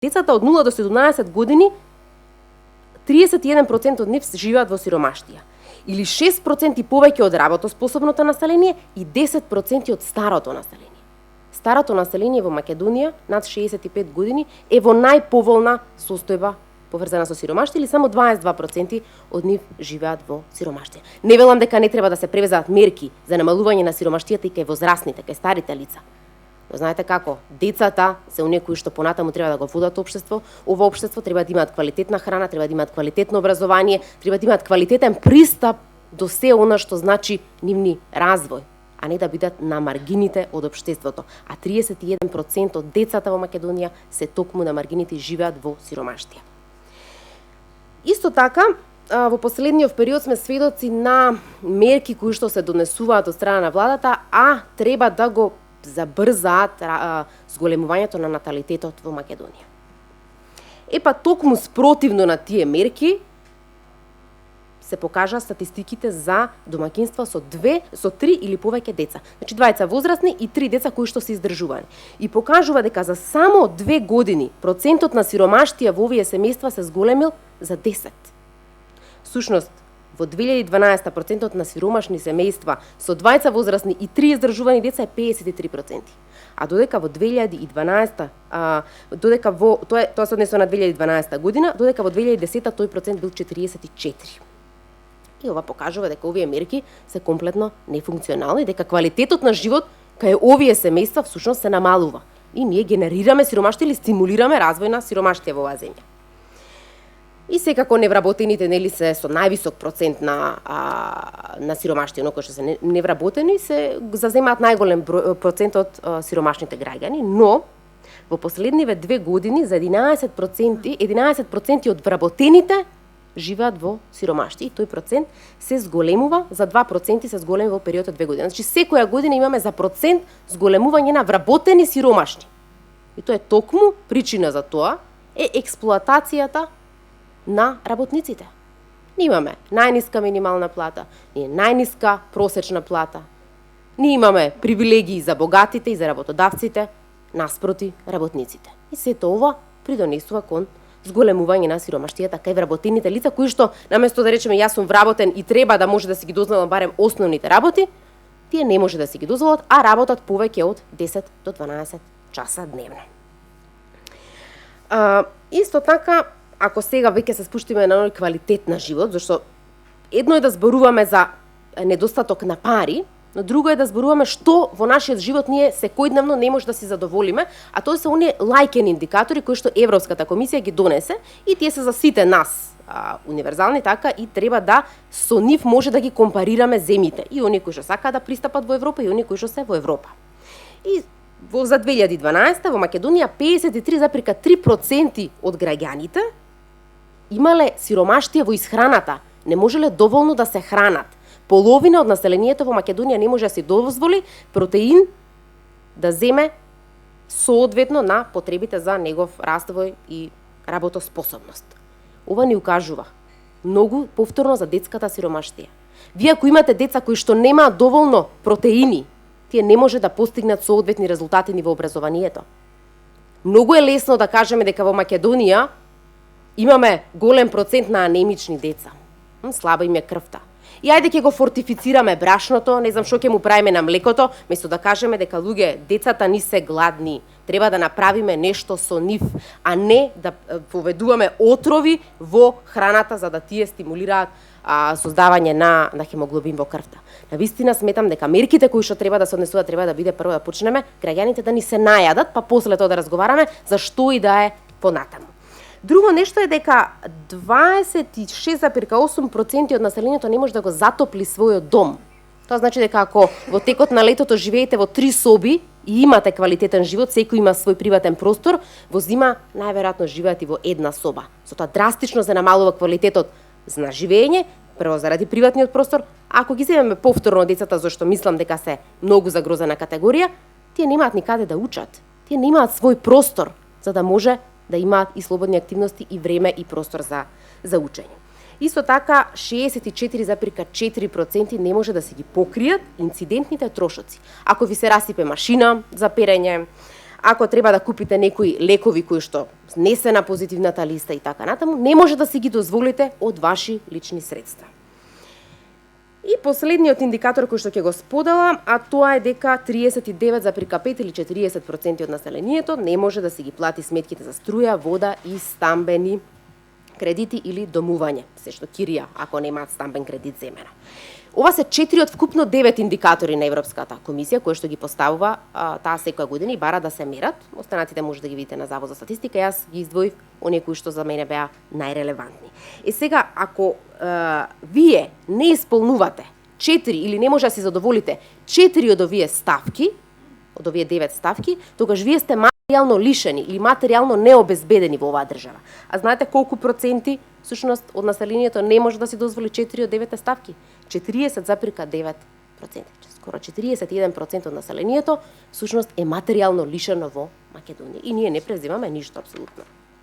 Децата од 0 до 17 години 31% од нив живеат во сиромаштија. Или 6% повеќе од работоспособното население и 10% од старото население. Старото население во Македонија над 65 години е во најповолна состојба поврзана со сиромаштие, или само 22% од нив живеат во сиромаштие. Не велам дека не треба да се превезат мерки за намалување на сиромаштијата и кај возрастните, кај старите лица. Но знаете како, децата се оние кои што понатаму треба да го водат општество. Ова општество треба да имаат квалитетна храна, треба да имаат квалитетно образование, треба да имаат квалитетен пристап до се она што значи нивни развој, а не да бидат на маргините од општеството. А 31% од децата во Македонија се токму на маргините и живеат во сиромаштија. Исто така, во последниот период сме сведоци на мерки кои што се донесуваат од страна на владата, а треба да го забрзаат зголемувањето на наталитетот во Македонија. Епа токму спротивно на тие мерки се покажа статистиките за домаќинства со 3 или повеќе деца. Значи 2 возрастни и 3 деца кои што се издржувани. И покажува дека за само 2 години процентот на сиромаштија во овие семејства се зголемил за 10. Сушност, во 2012 процентот на сиромашни семејства со 2 возрастни и 3 издржувани деца е 53%. А додека во 2012, тоа се однесува на 2012 година, додека во 2010 тој процент бил 44. И ова покажува дека овие мерки се комплетно нефункционални, дека квалитетот на живот кај овие семејства всушност се намалува. И ние генерираме сиромаштие или стимулираме развој на сиромаштие во оваа земја. И секако невработените нели се со највисок процент на сиромаштие, но кои што се невработени се заземаат најголем процент од сиромашните граѓани, но во последниве 2 години за 11% од вработените живеат во сиромаштие и тој процент се зголемува, за 2% се зголеми во период од 2 години. Значи секоја година имаме за процент зголемување на вработени сиромашни. И тоа е токму причина за тоа е експлоатацијата на работниците. Ние имаме најниска минимална плата, ние најниска просечна плата. Ние имаме привилегии за богатите и за работодавците наспроти работниците. И сето ова придонесува кон зголемување на сиромаштијата кај вработените лица кои што наместо да речеме јас сум вработен и треба да може да си ги дозволам барем основните работи, тие не може да си ги дозволат, а работат повеќе од 10 до 12 часа дневно. Исто така, ако сега веќе се спуштиме на оној квалитет на живот, зашто едно е да зборуваме за недостаток на пари, но друго е да зборуваме што во нашиот живот ние секојдневно не може да си задоволиме, а тоа се оние лајкен индикатори кои што Европската комисија ги донесе и тие се за сите нас универзални, така и треба да со нив може да ги компарираме земите, и оние кои што сакаат да пристапат во Европа и оние кои што се во Европа. И за 2012 во Македонија 53,3% од граѓаните имале сиромаштие во исхраната, не можеле доволно да се хранат. Половина од населението во Македонија не може да си дозволи протеин да земе соодветно на потребите за негов раствој и работоспособност. Ова ни укажува многу повторно за детската сиромаштија. Вие ако имате деца кои што немаат доволно протеини, тие не може да постигнат соодветни резултати ни во образованието. Многу е лесно да кажеме дека во Македонија имаме голем процент на анемични деца. Слаба им е крвта. И ајде ќе го фортифицираме брашното, не знам што ќе му правиме на млекото, место да кажеме дека луѓе, децата ни се гладни, треба да направиме нешто со нив, а не да поведуваме отрови во храната за да тие стимулираат создавање на хемоглобин во крвта. Навистина сметам дека мерките кои што треба да се однесуваат треба да биде прво да почнеме граѓаните да ни се најадат, па после тоа да разговараме за што и да е понатаму. Друго нешто е дека 26,8% од населението не може да го затопли својот дом. Тоа значи дека ако во текот на летото живеете во 3 соби и имате квалитетен живот, секој има свој приватен простор, во зима најверојатно живеат и во една соба. Со тоа драстично се намалува квалитетот на живење, прво заради приватниот простор, а ако ги земеме повторно децата, зашто мислам дека се многу загрозена категорија, тие немаат никаде да учат. Тие немаат свој простор за да може да имаат и слободни активности и време и простор за учење. Исто така, 64,4% не може да се ги покријат инцидентните трошоци. Ако ви се расипе машина за перење, ако треба да купите некои лекови кои што не се на позитивната листа и така натаму, не може да си ги дозволите од ваши лични средства. И последниот индикатор кој што ќе го споделам, а тоа е дека 39,5 или 40% од населението не може да си ги плати сметките за струја, вода и стамбени кредити или домување, се што кирија ако немаат стамбен кредит земено. Ова се 4 од вкупно 9 индикатори на Европската комисија кои што ги поставува таа секоја година и бара да се мерат. Останатите може да ги видите на Завод за статистика. Јас ги издвоив оние кои што за мене беа најрелевантни. Сега ако вие не исполнувате 4 или не може да се задоволите 4 од овие ставки, од овие 9 ставки, тогаш вие сте материјално лишени или материјално необезбедени во оваа држава. А знаете колку проценти всушност од населението не може да си дозволи 4 од 9 ставки? 40,9%. Скоро 41% од населението всушност е материјално лишено во Македонија. И ние не преземаме ништо апсолутно.